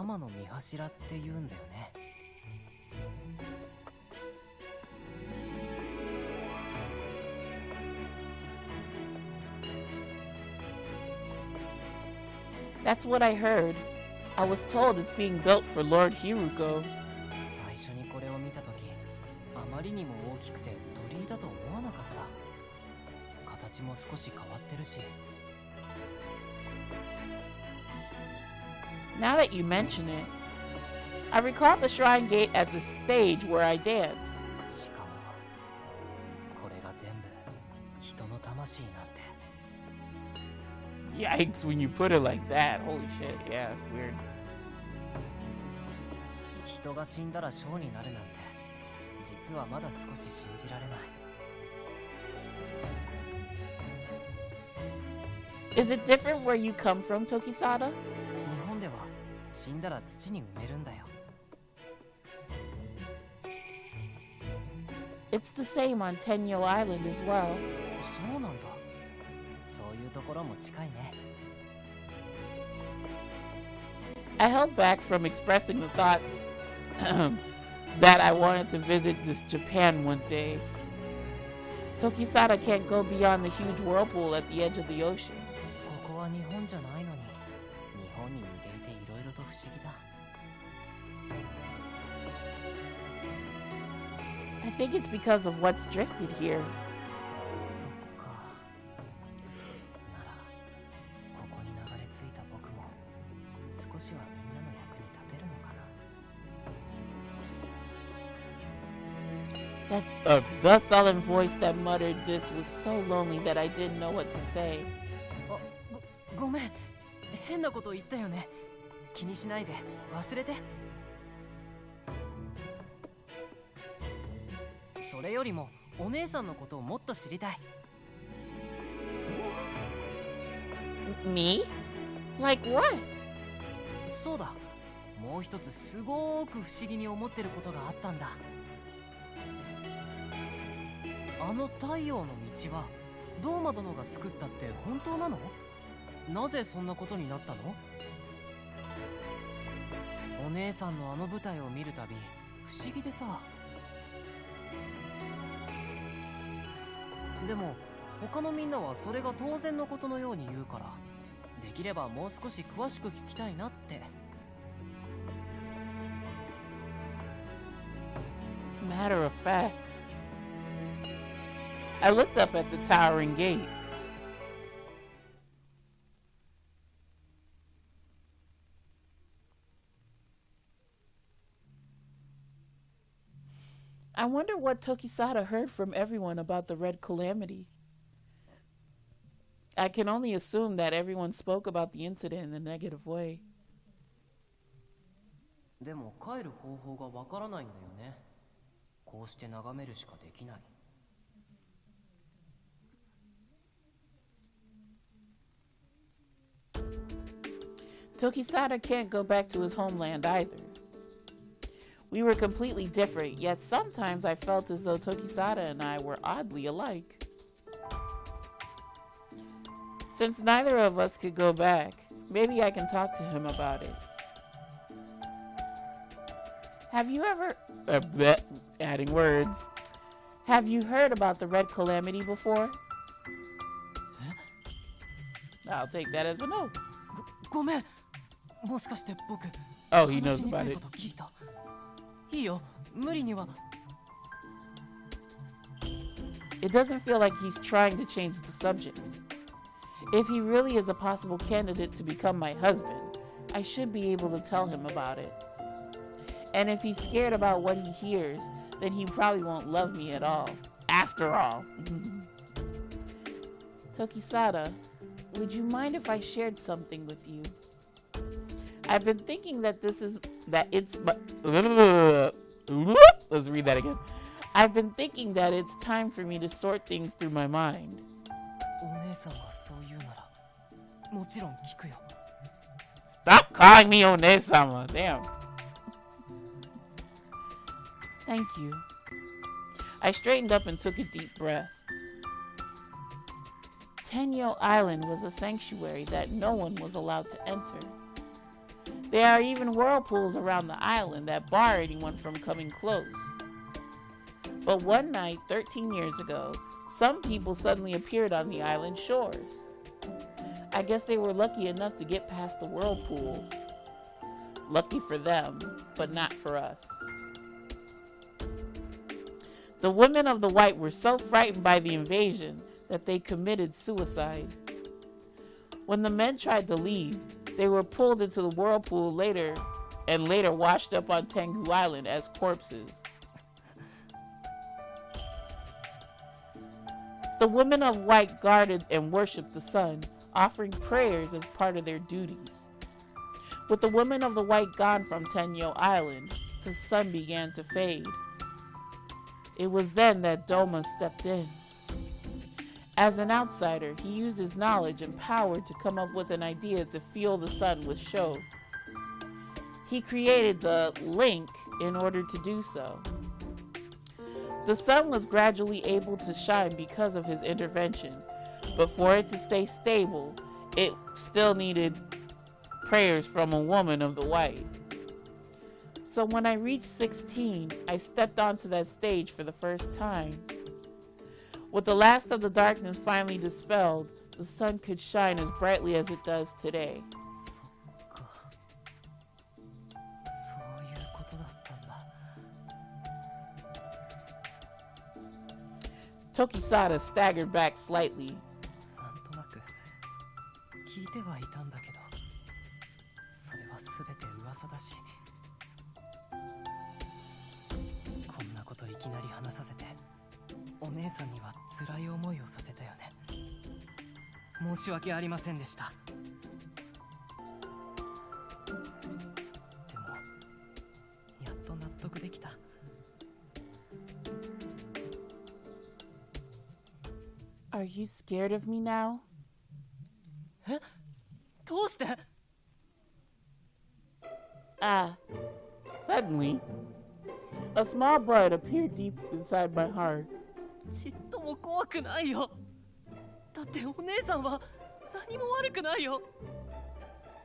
天の御柱って言うんだよね。That's what I heard. I was told it's being built for Lord Hiruko. 最初にこれを見たとき、あまりにも大きくて鳥居だと思わなかった。形も少し変わってるし。Now that you mention it, I recall the shrine gate as the stage where I danced. しかも、これが全部人の魂なんて。Yikes, when you put it like that. Holy shit, yeah, it's weird. 人が死んだらショーになるなんて、実はまだ少し信じられない。Is it different where you come from, Tokisada? 日本では死んだら土に埋めるんだよ。It's the same on Tenyo Island as well. そうなんだ。そういうところも近いね。I held back from expressing the thought that I wanted to visit this Japan one day. Tokisada can't go beyond the huge whirlpool at the edge of the ocean. ここは日本じゃないのに、日本に似ていていろいろと不思議だ。I think it's because of what's drifted here. そっか。なら、ここに流れ着いた僕も少しはみんなの役に立てるのかな。The sullen voice that muttered this was so lonely that I didn't know what to say. ごめん、変なこと言ったよね。気にしないで、忘れて。それよりもお姉さんのことをもっと知りたい。Me? Like what? そうだ、もう一つすごーく不思議に思ってることがあったんだ。あの太陽の道はドーマ殿が作ったって本当なの？なぜそんなことになったの？お姉さんのあの舞台を見るたび不思議でさ。でも他のみんなはそれが当然のことのように言うから、できればもう少し詳しく聞きたいなって。Matter of fact, I looked up at the towering gate. I wonder what Tokisada heard from everyone about the Red Calamity. I can only assume that everyone spoke about the incident in a negative way. でも帰る方法がわからないんだよね。こうして眺めるしかできない。Tokisada can't go back to his homeland either. We were completely different, yet sometimes I felt as though Tokisada and I were oddly alike. Since neither of us could go back, maybe I can talk to him about it. Have you ever... adding words. Have you heard about the Red Calamity before? I'll take that as a no. ごめん。もしかして僕、 Oh, he knows about it. 聞いた。いいよ、無理には。It doesn't feel like he's trying to change the subject. If he really is a possible candidate to become my husband, I should be able to tell him about it. And if he's scared about what he hears, then he probably won't love me at all. After all. Tokisada, would you mind if I shared something with you? I've been thinking that let's read that again. I've been thinking that it's time for me to sort things through my mind. お姉さんがそう言うなら、もちろん聞くよ。Stop calling me One-sama. Damn. Thank you. I straightened up and took a deep breath. Tenyo Island was a sanctuary that no one was allowed to enter. There are even whirlpools around the island that bar anyone from coming close. But one night, 13 years ago, some people suddenly appeared on the island shores. I guess they were lucky enough to get past the whirlpools. Lucky for them, but not for us. The women of the white were so frightened by the invasion that they committed suicide. When the men tried to leave, they were pulled into the whirlpool later washed up on Tengu Island as corpses. The women of white guarded and worshipped the sun, offering prayers as part of their duties. With the women of the white gone from Tenyo Island, the sun began to fade. It was then that Doma stepped in. As an outsider, he used his knowledge and power to come up with an idea to fuel the sun with Shou. He created the link in order to do so. The sun was gradually able to shine because of his intervention, but for it to stay stable, it still needed prayers from a woman of the white. So when I reached 16, I stepped onto that stage for the first time. With the last of the darkness finally dispelled, the sun could shine as brightly as it does today. Tokisada staggered back slightly. なんとなく聞いてはいたんだけど、それは全て噂だし、こんなこといきなり話させて、お姉さんには辛い思いをさせたよね。申し訳ありませんでした。でも、やっと納得できた。Are you scared of me now? え？どうして？ Suddenly, a small blood appeared deep inside my heart. ちっとも怖くないよ。だってお姉さんは何も悪くないよ。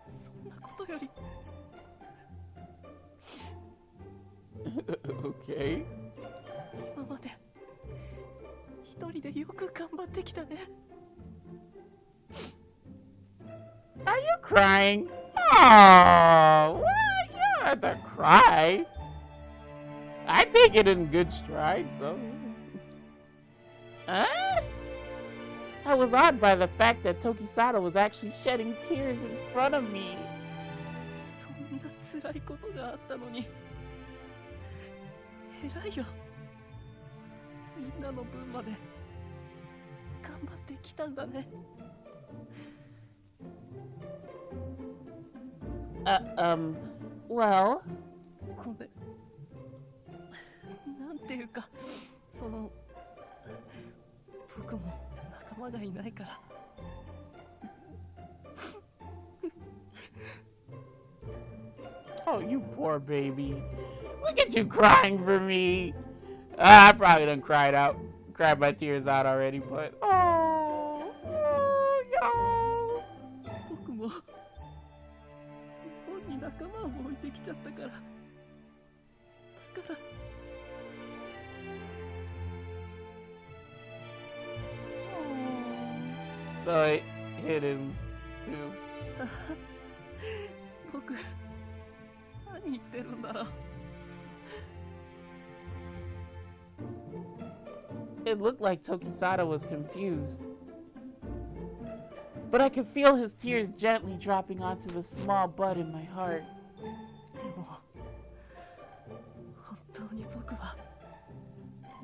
そんなことより。Okay. 今まで一人でよく頑張ってきたね。Are you crying? Oh, what? You don't have to cry. I take it in good stride, so. I was awed by the fact that Tokisada was actually shedding tears in front of me. そんな辛いことがあったのに。偉いよ。みんなの分まで頑張ってきたんだね。Well. ごめん。なんていうか、僕も仲間がいないから。Oh, you poor baby. Look at you crying for me. I probably done cried my tears out already, but oh, yo. 僕も日本に仲間を置いてきちゃったから。だから。So it hit him too. 僕、何言ってるんだろう。It looked like Tokisada was confused. But I could feel his tears gently dropping onto the small bud in my heart. でも、本当に僕は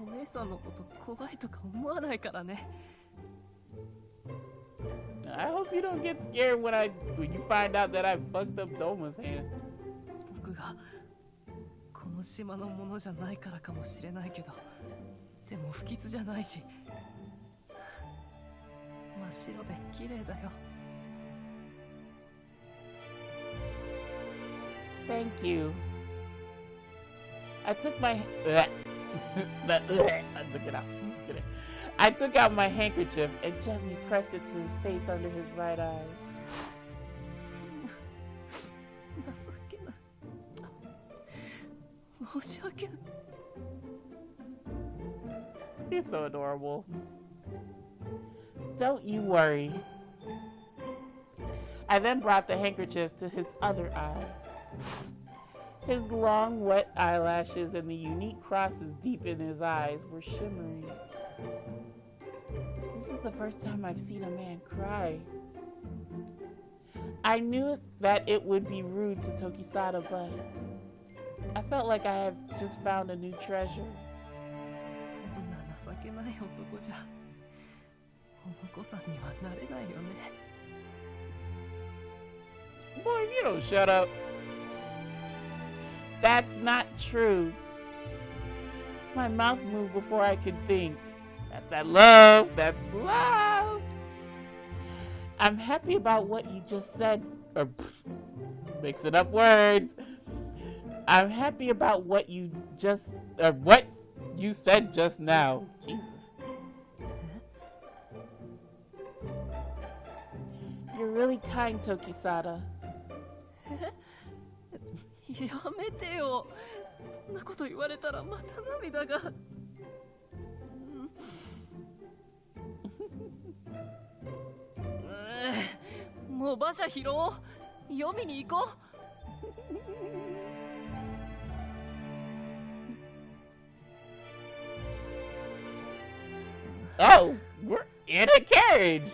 お姉さんのこと怖いとか思わないからね。I hope you don't get scared when you find out that I fucked up Doma's hand. 僕がこの島のものじゃないからかもしれないけど、でも不吉じゃないし、真っ白で綺麗だよ。Thank you. I took my I took it out. Just kidding. I took out my handkerchief and gently pressed it to his face under his right eye. 情けない。申し訳ない。 You're so adorable. Don't you worry. I then brought the handkerchief to his other eye. His long, wet eyelashes and the unique crosses deep in his eyes were shimmering. This is the first time I've seen a man cry. I knew that it would be rude to Tokisada, but I felt like I have just found a new treasure. こんな情けない男じゃお婿さんにはなれないよね。 Boy, if you don't shut up. That's not true. My mouth moved before I could think. That's that love. That's love. I'm happy about what you just said. Or mixing up words. I'm happy about what you said just now. Jesus. You're really kind, Tokisada. やめてよ。そんなこと言われたらまた涙が。もう馬車拾おう。読みに行こう。 Oh, we're in a carriage.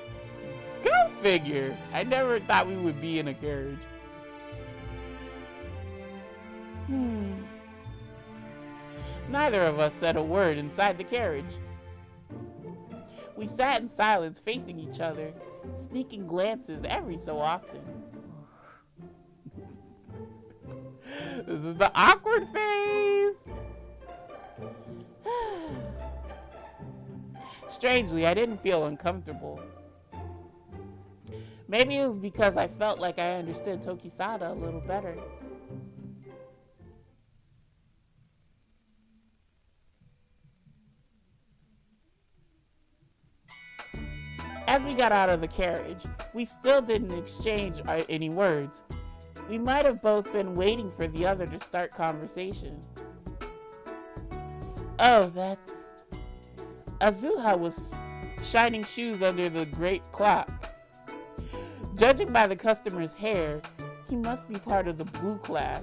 Go figure. I never thought we would be in a carriage. Neither of us said a word inside the carriage. We sat in silence facing each other, sneaking glances every so often. This is the awkward phase. Strangely, I didn't feel uncomfortable. Maybe it was because I felt like I understood Tokisada a little better. As we got out of the carriage, we still didn't exchange any words. We might have both been waiting for the other to start conversation. Oh, that's... Azuha was shining shoes under the great clock. Judging by the customer's hair, he must be part of the blue class.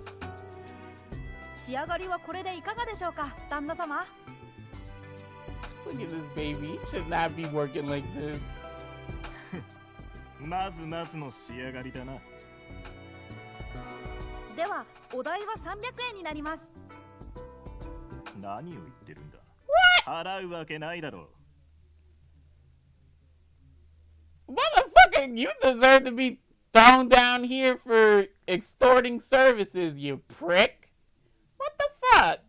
仕上がりはこれでいかがでしょうか、旦那様。 Look at this baby. He should not be working like this. まずまずの仕上がりだな。では、お代は300円になります。何を言ってるんだ。払うわけないだろう。 Motherfucker, you deserve to be thrown down here for extorting services, you prick. What the fuck?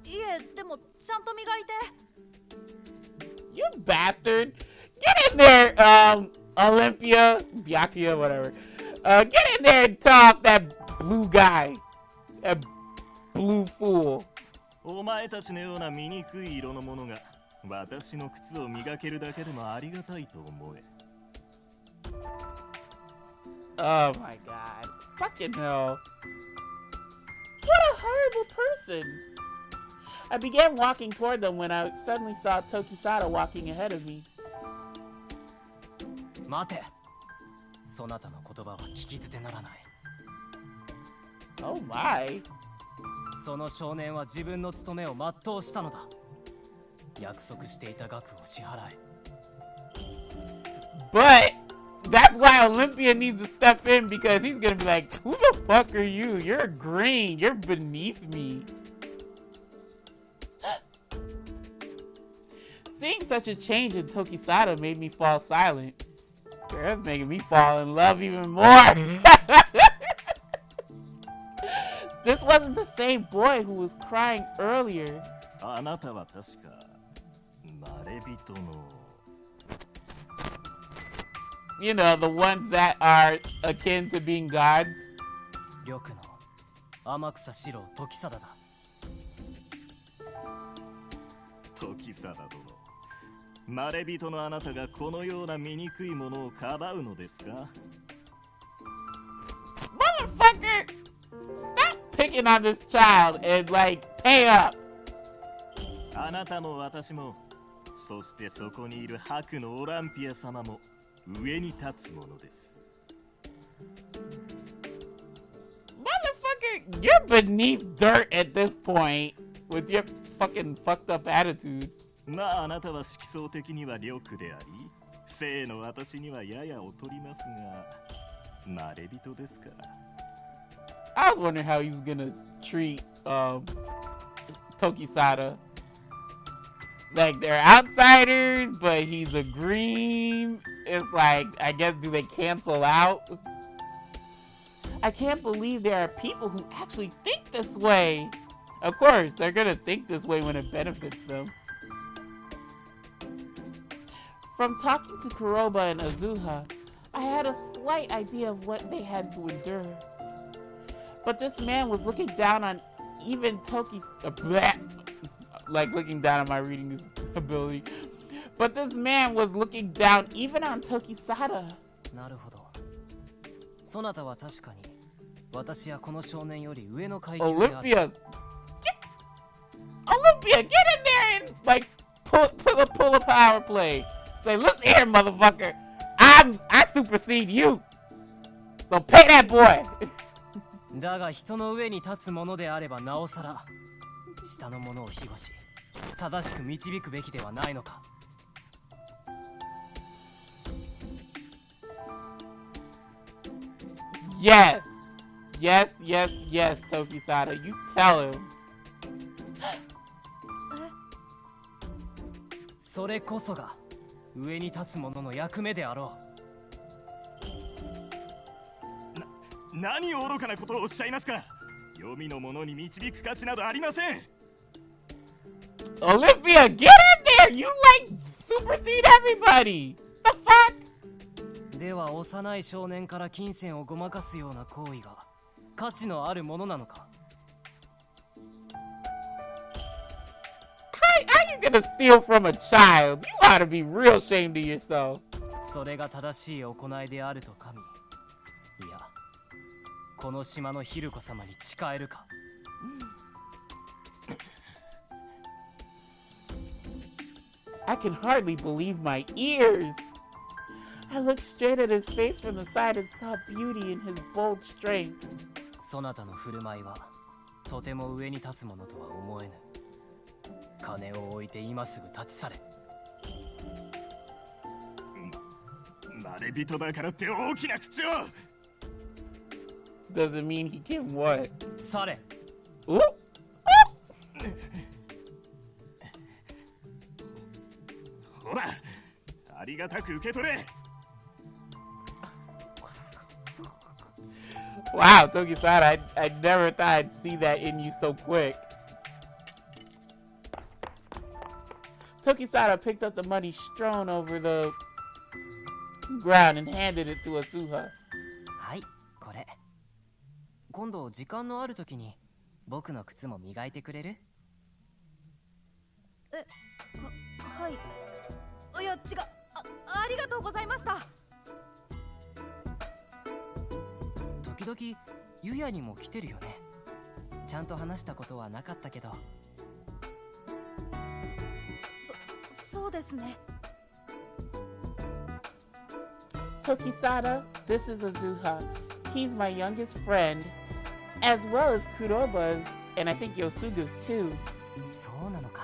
いえ、でもちゃんと磨いて。 You bastard. Get in there, Olympia, Byakuya, whatever. Get in there and talk that blue guy. That blue fool. お前たちのような醜い色のものが私の靴を磨けるだけでもありがたいと思え。 Oh my god. Fucking hell. What a horrible person. I began walking toward them when I suddenly saw Tokisada walking ahead of me. 待て。そなたの言葉は聞き捨てならない。 Oh my. その少年は自分の務めを全うしたのだ。約束していた額を支払え。 But that's why Olympia needs to step in, because he's gonna be like, who the fuck are you? You're green. You're beneath me. Seeing such a change in Tokisada made me fall silent. That's making me fall in love even more. This wasn't the same boy who was crying earlier. あなたは確かまれびとの You know, the ones that are akin to being gods. 緑の天草四郎時貞だ。時貞殿。まれびとのあなたがこのような醜いものをかばうのですか？ Motherfucker! Stop picking on this child and like pay up. あなたも私も、そしてそこにいる白のオランピア様も上に立つものです。Motherfucker, you're beneath dirt at this point with your fucking fucked up attitude. まああなたは色相的には良であり、性の私にはやや劣りますが、まれびとですから。I was wondering how he's gonna treat Tokisada. Like they're outsiders, but he's a green. It's like, I guess, do they cancel out? I can't believe there are people who actually think this way. Of course, they're gonna think this way when it benefits them. From talking to Kuroba and Azuha, I had a slight idea of what they had to endure. But this man was looking down on even like looking down on my reading ability. But this man was looking down even on Tokisada. なるほど。そなたは確かに私やこの少年より上の階級である。Olympia, get in there and like pull a power play. Say, look here, motherfucker. I supersede you. So pay that boy. だが人の上に立つものであればなおさら下の者を庇護し正しく導くべきではないのか。Yes, Tokisada. You tell him. それこそが上に立つ者の役目であろう。何愚かなことをおっしゃいますか。黄泉の者に導く価値などありません。Olympia, get in there! You like supersede everybody. The fuck? では幼い少年から金銭をごまかすような行為が価値のあるものなのか。How you gonna steal from a child? You ought to be real ashamed of yourself. それが正しい行いであると神。いや、この島のヒルコ様に誓えるか。I can hardly believe my ears. I looked straight at his face from the side and saw beauty in his bold strength. そなたの振る舞いはとても上に立つものとは思えぬ。金を置いて今すぐ立ち去れ。まれびとだからって大きな口を。Doesn't mean he can what? 去れ。おほら、ありがたく受け取れ。Wow, Tokisada, I never thought I'd see that in you so quick. Tokisada picked up the money strewn over the ground and handed it to Asuha. はい、これ。今度時間のあるときに僕の靴も磨いてくれる？はい。いや違う。ありがとうございました。時々ゆやにも来てるよね。ちゃんと話したことはなかったけど。そうですね。Tokisada, this is Azuha. He's my youngest friend, as well as Kuroba's, and I think Yosuga's too. そうなのか。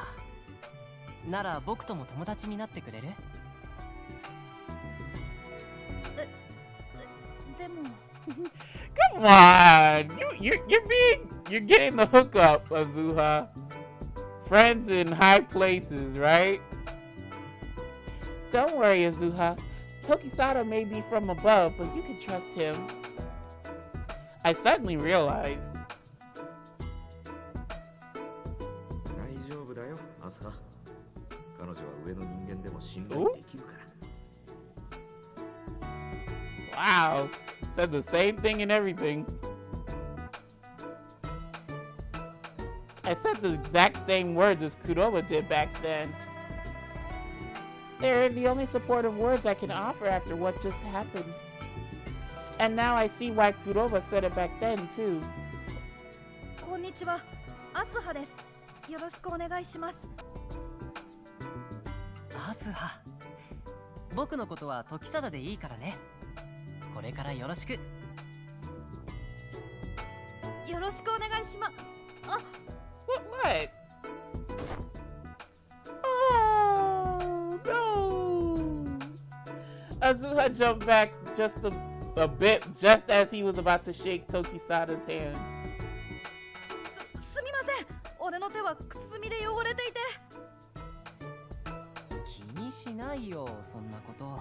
なら僕とも友達になってくれる？でも。Come on, you're getting the hookup, Azuha. Friends in high places, right? Don't worry, Azuha. Tokisada may be from above, but you can trust him. I suddenly realized. 大丈夫だよ、アスハ。彼女は上の人間でも信頼できるから。Wow, said the same thing and everything. I said the exact same words as Kuroba did back then. They're the only supportive words I can offer after what just happened. And now I see why Kuroba said it back then, too. こんにちは、アスハです。よろしくお願いします。アスハ、僕のことは時貞でいいからね。これからよろしく。よろしくお願いします。あ、What? Oh, no. Azuha jumped back just a bit just as he was about to shake Tokisada's hand. すみません。俺の手は靴墨で汚れていて。気にしないよ、そんなこと。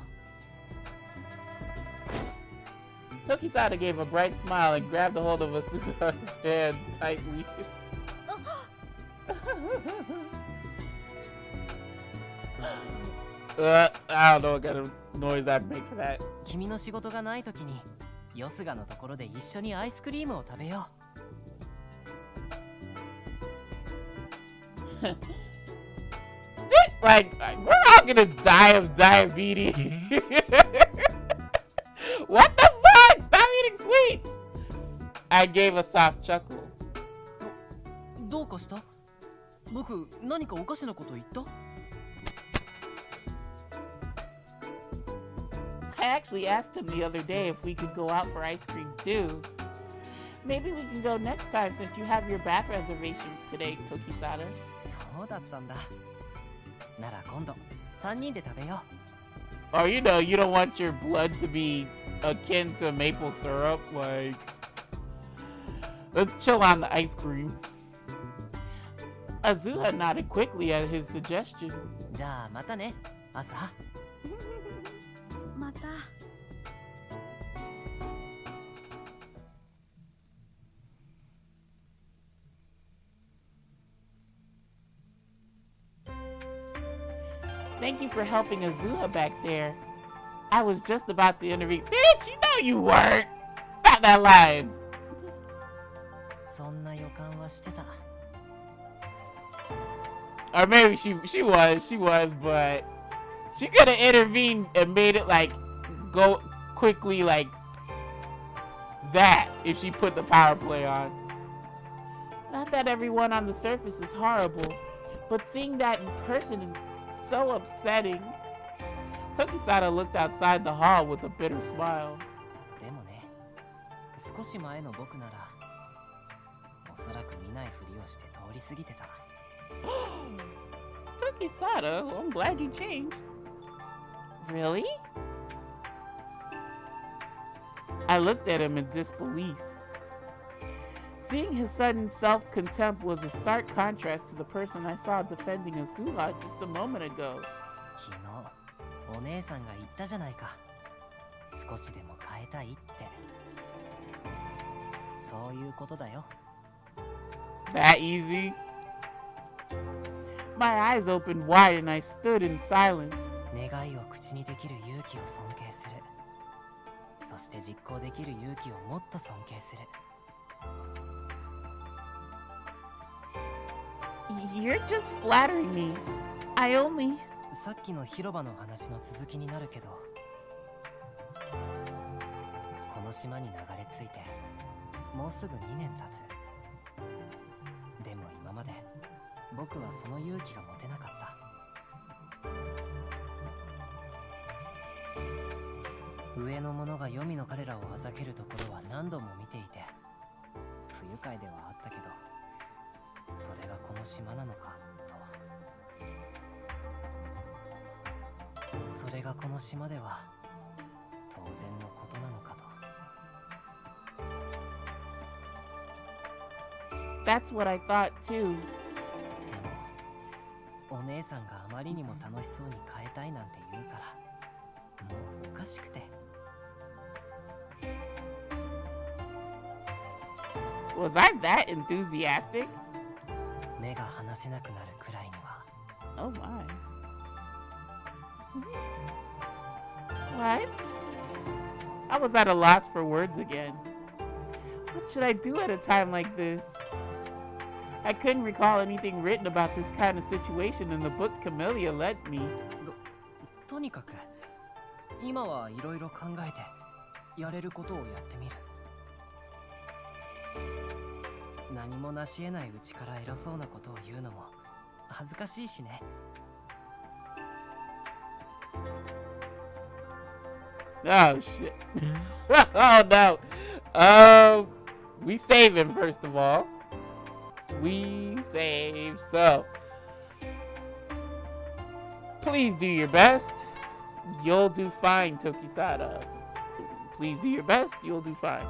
Tokisada gave a bright smile and grabbed a hold of Asuha's hand tightly. I don't know what kind of noise I'd make for that. 君の仕事がないときに、ヨスガのところで一緒にアイスクリームを食べよう。Like, we're all gonna die of diabetes. What the fuck? Stop eating sweets! I gave a soft chuckle. どうかした？僕、何かおかしなこと言った？ I actually asked him the other day if we could go out for ice cream too. Maybe we can go next time since you have your bath reservation today, Tokisada. そうだったんだ。なら今度、3人で食べよう。 Or you know, you don't want your blood to be akin to maple syrup. Like, let's chill on the ice cream. Azuha nodded quickly at his suggestion. じゃあまたね、アスハ。また。Thank you for helping Azuha back there. I was just about to intervene. Bitch, you know you weren't. Stop that line. そんな予感はしてた。 Or maybe she was, but she could have intervened and made it like go quickly like that if she put the power play on. Not that everyone on the surface is horrible, but seeing that in person is so upsetting. Tokisada looked outside the hall with a bitter smile. でもね、少し前の僕なら、おそらく見ないふりをして通り過ぎてた。Tokisada, well, I'm glad you changed. Really? I looked at him in disbelief. Seeing his sudden self-contempt was a stark contrast to the person I saw defending Asuha just a moment ago. 昨日、お姉さんが言ったじゃないか。少しでも変えたいって。そういうことだよ。That easy? My eyes opened wide and I stood in silence. 願いを口にできる勇気を尊敬する。そして実行できる勇気をもっと尊敬する。You're just flattering me. I only... さっきの広場の話の続きになるけど、この島に流れ着いてもうすぐ2年経つ。でも今まで僕はその勇気が持てなかった。上の者が黄泉の彼らをあざけるところは何度も見ていて不愉快ではあったけど、それがこの島なのかと。それがこの島では当然のことなのかと。 That's what I thought too. でもお姉さんがあまりにも楽しそうに変えたいなんて言うからもうおかしくて。 Was I that enthusiastic? 目が離せなくなるくらいには。 Oh my. What? I was at a loss for words again. What should I do at a time like this? I couldn't recall anything written about this kind of situation in the book Camellia lent me. にかく今はいろいろ考えてやれることをやってみる。何も成し得ないうちから偉そうなことを言うのも恥ずかしいしね。Oh shit. Oh no. We save him first of all. We save, so please do your best. You'll do fine, Tokisada. Please do your best. You'll do fine.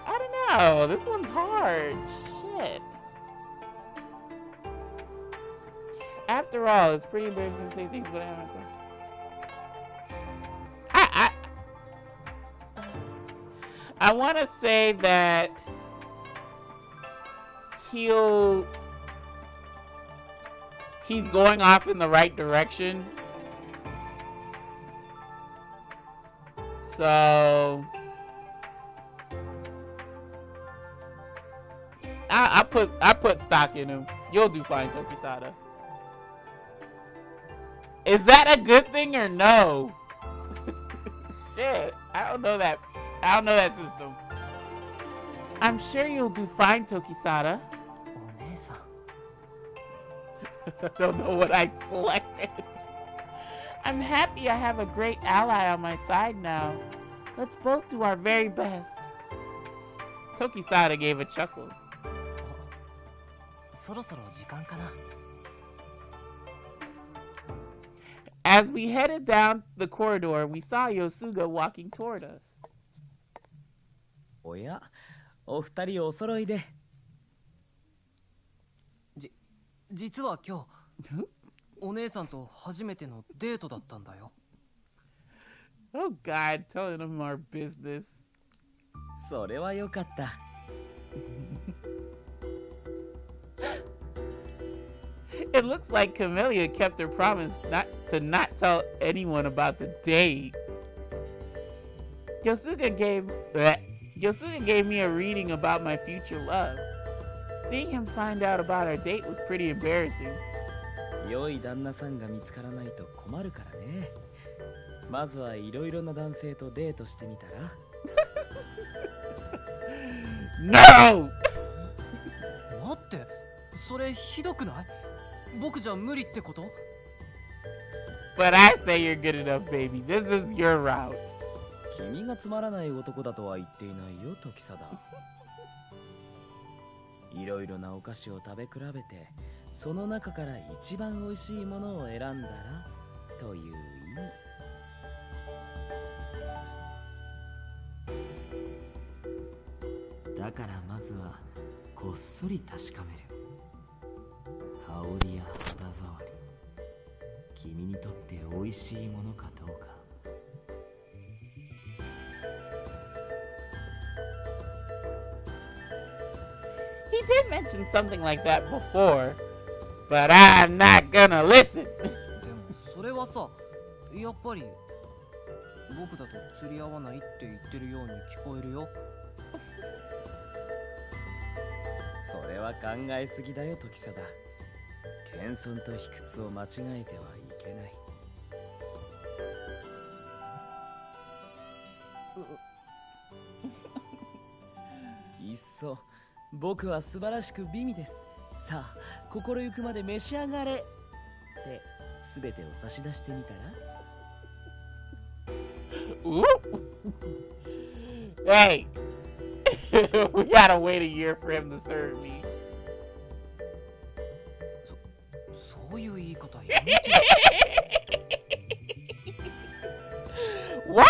I don't know. This one's hard. Shit. After all, it's pretty embarrassing to say things, but I want to say that he's going off in the right direction. So I put stock in him. You'll do fine, Tokisada. Is that a good thing or no? Shit, I don't know that system. I'm sure you'll do fine, Tokisada. お姉さん。 I don't know what I selected. I'm happy I have a great ally on my side now. Let's both do our very best. Tokisada gave a chuckle. そろそろ時間かな。As we headed down the corridor, we saw Yosuga walking toward us. おや、お二人お揃いで。実は今日お姉さんと初めてのデートだったんだよ。Oh God, telling them our business. それはよかった。It looks like Camellia kept her promise not tell anyone about the date. Yosuga gave me a reading about my future love. Seeing him find out about our date was pretty embarrassing. 良い旦那さんが見つからないと困るからね。まずはいろいろな男性とデートしてみたら。No! 待って、それひどくない？僕じゃ無理ってこと？ But I say you're good enough, baby. This is your route. 君がつまらない男だとは言っていないよ、時貞。いろいろなお菓子を食べ比べて、その中から一番美味しいものを選んだらという意味。だからまずはこっそり確かめる。香りや肌触り、君にとって美味しいものかどうか。He did mention something like that before, but I'm not gonna listen. でもそれはさ、やっぱり僕だと釣り合わないって言ってるように聞こえるよ。それは考えすぎだよ、時貞。謙遜と卑屈を間違えてはいけない。いっそ僕は素晴らしく美味です。さあ心ゆくまで召し上がれって全てを差し出してみたら。Hey, we gotta wait a year for him to serve me. そういう言い方やめて。Why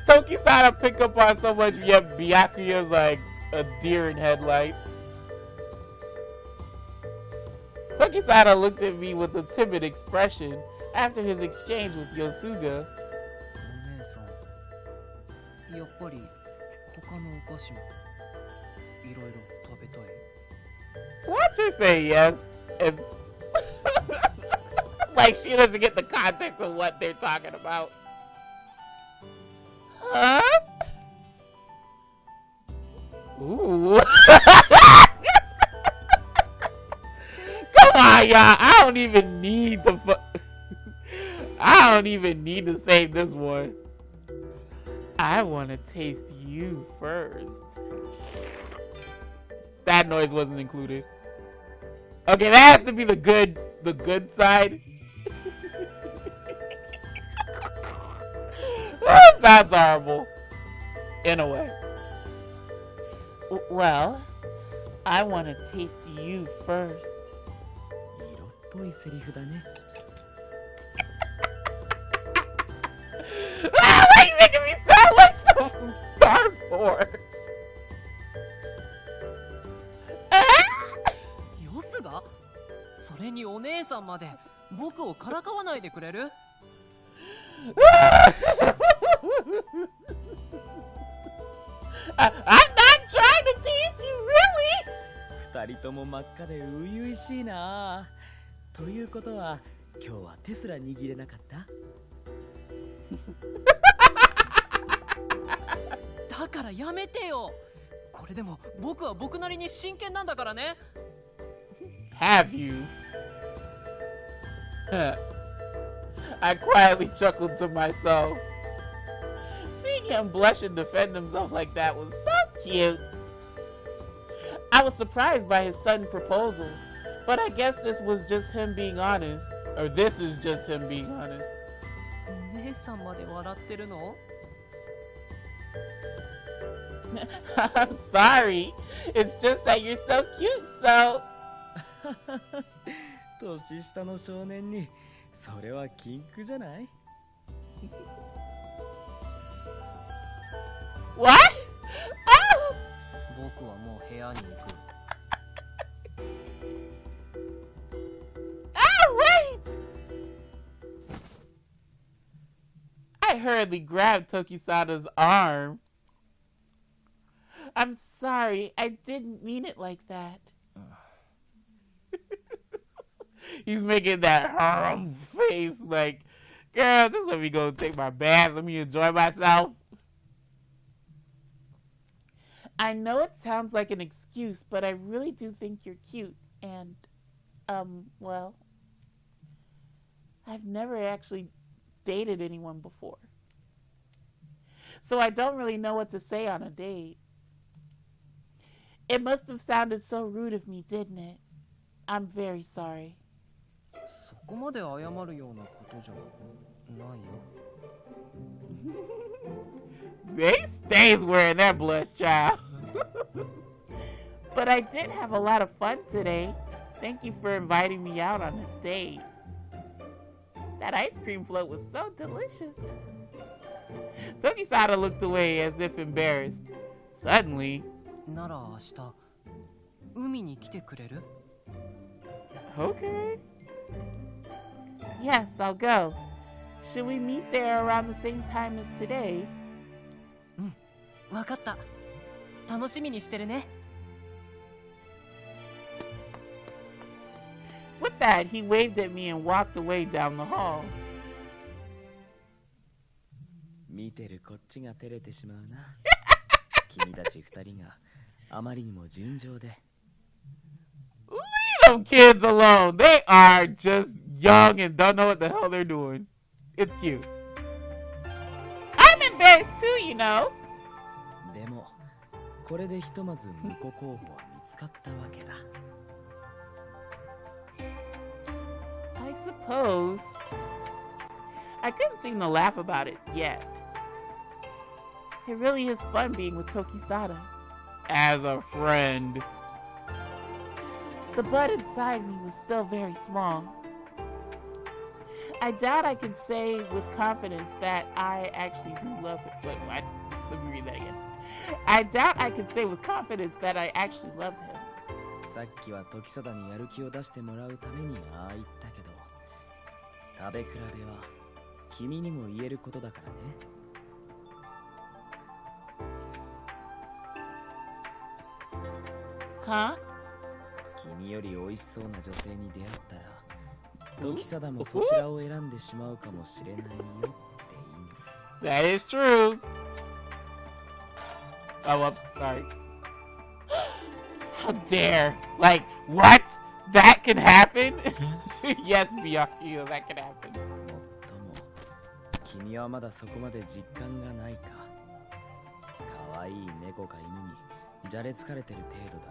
does Tokisada pick up on so much yet Byakuya's like a deer in headlights? Tokisada looked at me with a timid expression after his exchange with Yosuga. お姉さん、やっぱり他のお菓子もいろいろ食べたい？ Why don't you say yes? If like she doesn't get the context of what they're talking about. Huh? Ooh. Come on, y'all. I don't even need to I don't even need to save this one. I want to taste you first. That noise wasn't included. Okay, that has to be the good side. That sounds horrible. In a way. Well, I want to taste you first. 色っぽいセリフだね。 Ah, why are you making me sound like some cardboard? ヨスが？それにお姉さんまで僕をからかわないでくれる？ I'm not trying to tease you, really. 二人とも真っ赤で初々しいな。ということは今日はテスラ握れなかった？だからやめてよ。これでも僕は僕なりに真剣なんだからね。 Have you? I quietly chuckled to myself. Seeing him blush and defend himself like that was so cute. I was surprised by his sudden proposal, but I guess this was just him being honest. Or this is just him being honest. お姉さんまで笑ってるの？ I'm sorry. It's just that you're so cute, so... 年下の少年にそれは禁句じゃない？ What? Oh! 僕はもう部屋に行く。 Oh, wait! I hurriedly grabbed Tokisada's arm. I'm sorry, I didn't mean it like that. He's making that face like, girl, just let me go take my bath. Let me enjoy myself. I know it sounds like an excuse, but I really do think you're cute. And, well, I've never actually dated anyone before. So I don't really know what to say on a date. It must have sounded so rude of me, didn't it? I'm very sorry. そこまで謝るようなことじゃないよ。 They stays wearing that blush, child. But I did have a lot of fun today. Thank you for inviting me out on a date. That ice cream float was so delicious. Tokisada looked away as if embarrassed. Suddenly, なら明日海に来てくれる？ okay. Yes, I'll go. Should we meet there around the same time as today? わかった。楽しみにしてるね。 With that, he waved at me and walked away down the hall. 見てるこっちが照れてしまうな。君たち二人があまりにも純情で。 Leave them kids alone. They are just young and don't know what the hell they're doing. It's cute. I'm embarrassed too, you know. でもこれでひとまず婿候補は見つかったわけだ。 I suppose. I couldn't seem to laugh about it yet. It really is fun being with Tokisada. As a friend. The bud inside me was still very small. I doubt I could say with confidence that I actually do love him. Wait, what? Let me read that again. I doubt I could say with confidence that I actually love him. さっきは時貞にやる気を出してもらうためにああ言ったけど、食べ比べは君にも言えることだからね。 Huh? 君より美味しそうな女性に出会ったら、時貞もそちらを選んでしまうかもしれないよって意味。 That is true. Oh, I'm sorry. How dare. Like, what? That can happen? Yes, Byakuya, that can happen. もっとも君はまだそこまで実感がないか。可愛い猫か犬にじゃれつかれてる程度だ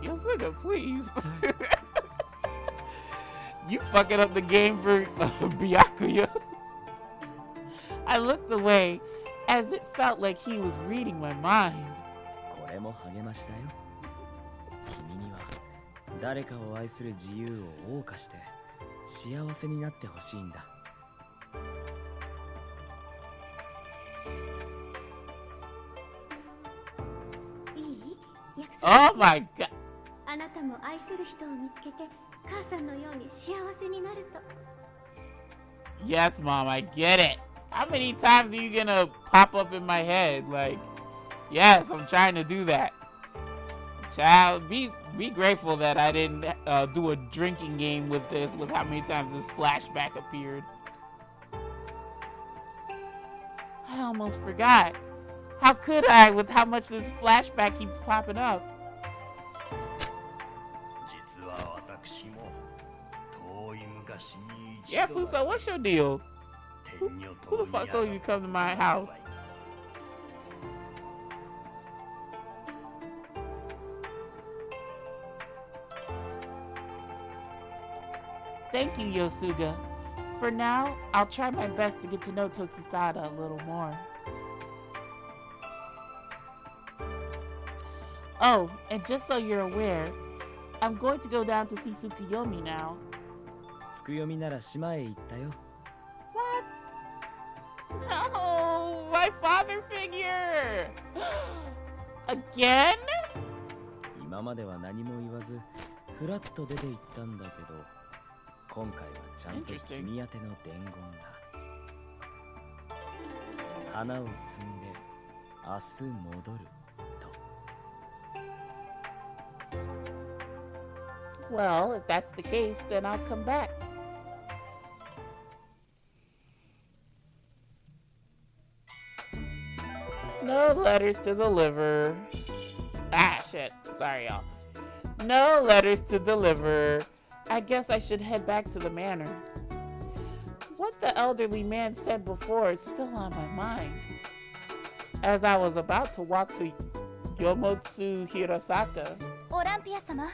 ろう。Yosuga, please. You fucking up the game for Byakuya. I looked away as it felt like he was reading my mind. これも励ましだよ。君には誰かを愛する自由を謳歌して幸せになってほしいんだ。いい？約束。 Oh my god. あなたも愛する人を見つけて母さんのように幸せになると。 Yes, Mom, I get it. How many times are you gonna pop up in my head? Like, yes, I'm trying to do that. Child, be grateful that I didn't do a drinking game with this, with how many times this flashback appeared. I almost forgot. How could I, with how much this flashback keeps popping up? 実は私も遠い昔に一 Yeah, 度は Fuso, what's your deal? 天女 Who the と fuck told you to come to my house? Thank you, Yosuga. For now, I'll try my best to get to know Tokisada a little more. Oh, and just so you're aware, I'm going to go down to see Tsukuyomi now. つくよみなら島へ行ったよ。 No, my father figure! Again? 今までは何も言わずフラッと出て行ったんだけど、今回はちゃんと君宛ての伝言が。花を摘んで明日戻ると。 Well, if that's the case, then I'll come back. No letters to deliver. Ah, shit. Sorry, y'all. No letters to deliver. I guess I should head back to the manor. What the elderly man said before is still on my mind. As I was about to walk to Yomotsu Hirosaka, オランピア様、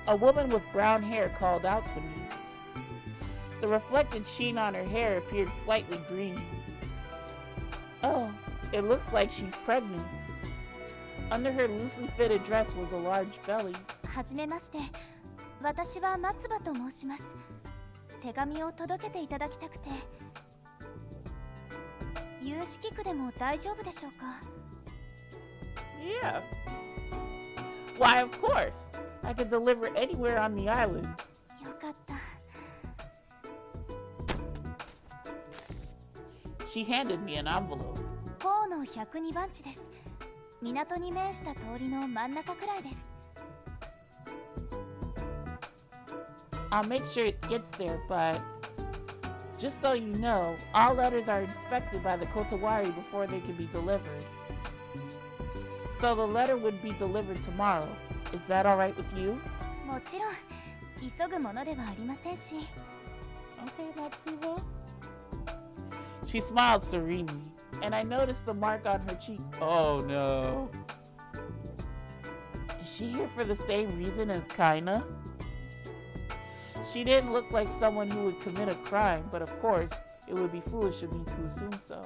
a woman with brown hair called out to me. The reflected sheen on her hair appeared slightly green. Oh, it looks like she's pregnant. Under her loosely fitted dress was a large belly. はじめまして。私は松葉と申します。手紙を届けていただきたくて。有識区でも大丈夫でしょうか？ Yeah. Why, of course. I can deliver anywhere on the island. よかった。 She handed me an envelope. 河の102番地です。港に面した通りの真ん中くらいです。 I'll make sure it gets there, but just so you know, all letters are inspected by the Kotowari before they can be delivered. So the letter would be delivered tomorrow. Is that alright with you? もちろん、急ぐものではありませんし。 Okay, Natsuba. She smiled serenely, and I noticed the mark on her cheek. Oh no. Is she here for the same reason as Kaina? She didn't look like someone who would commit a crime, but of course, it would be foolish of me to assume so.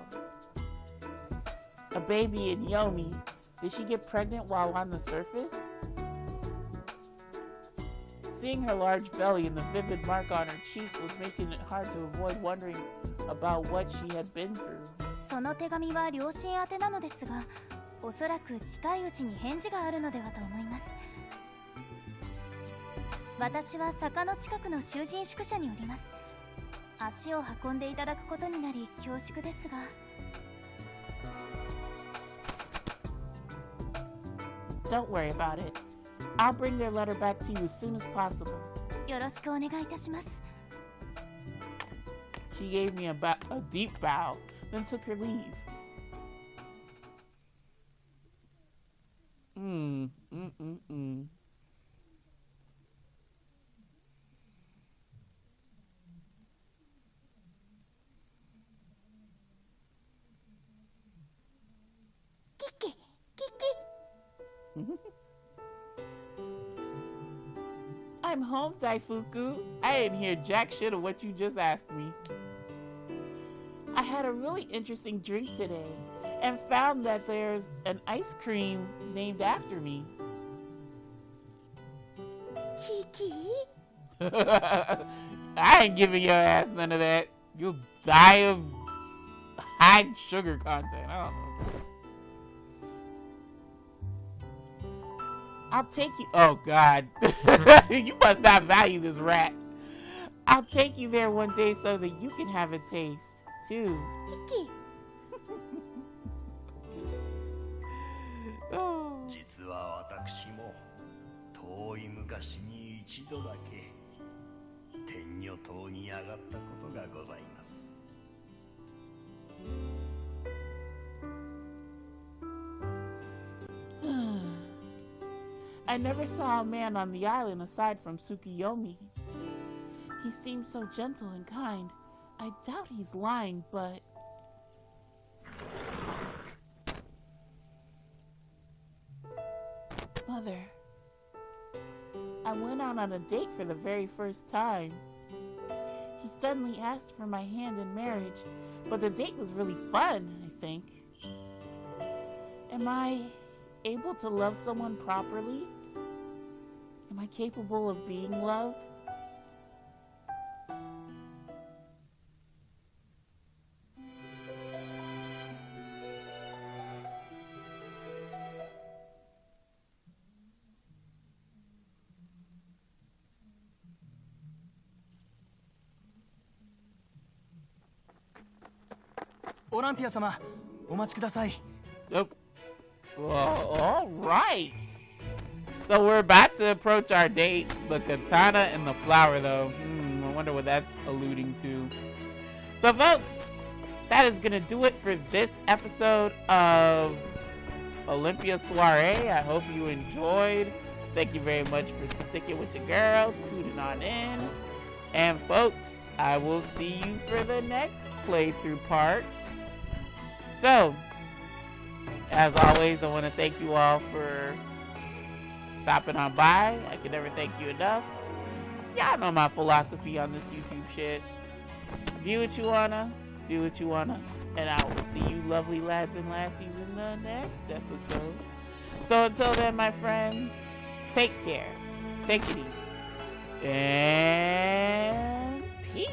A baby in Yomi. Did she get pregnant while on the surface? Seeing her large belly and the vivid mark on her cheek was making it hard to avoid wondering about what she had been through. その手紙は両親宛てなのですが、おそらく近いうちに返事があるのではと思います。私は坂の近くの囚人宿舎におります。足を運んでいただくことになり恐縮ですが。 Don't worry about it. I'll bring their letter back to you as soon as possible. よろしくお願いいたします。 She gave me a deep bow, then took her leave. I'm home, Daifuku. I didn't hear jack shit of what you just asked me. I had a really interesting drink today and found that there's an ice cream named after me. Kiki? I ain't giving your ass none of that. You'll die of high sugar content. I don't know. I'll take you. Oh, God. You must not value this rat. I'll take you there one day so that you can have a taste, too. Kiki. Oh. 実は私も遠い昔に一度だけ天女島に上がったことがございます。 I never saw a man on the island aside from Tsukiyomi. He seems so gentle and kind. I doubt he's lying, but... Mother, I went out on a date for the very first time. He suddenly asked for my hand in marriage, but the date was really fun, I think. Am I able to love someone properly? Am I capable of being loved? Olympia 様、お待ちください。 Well, all right. So we're about to approach our date. The katana and the flower, though. I wonder what that's alluding to. So, folks, that is going to do it for this episode of Olympia Soiree. I hope you enjoyed. Thank you very much for sticking with your girl, tuning on in. And, folks, I will see you for the next playthrough part. So, as always, I want to thank you all for stopping on by. I can never thank you enough. Y'all know my philosophy on this YouTube shit. View what you wanna, do what you wanna, and I will see you lovely lads and lassies in the next episode. So until then, my friends, take care, take it easy, and peace.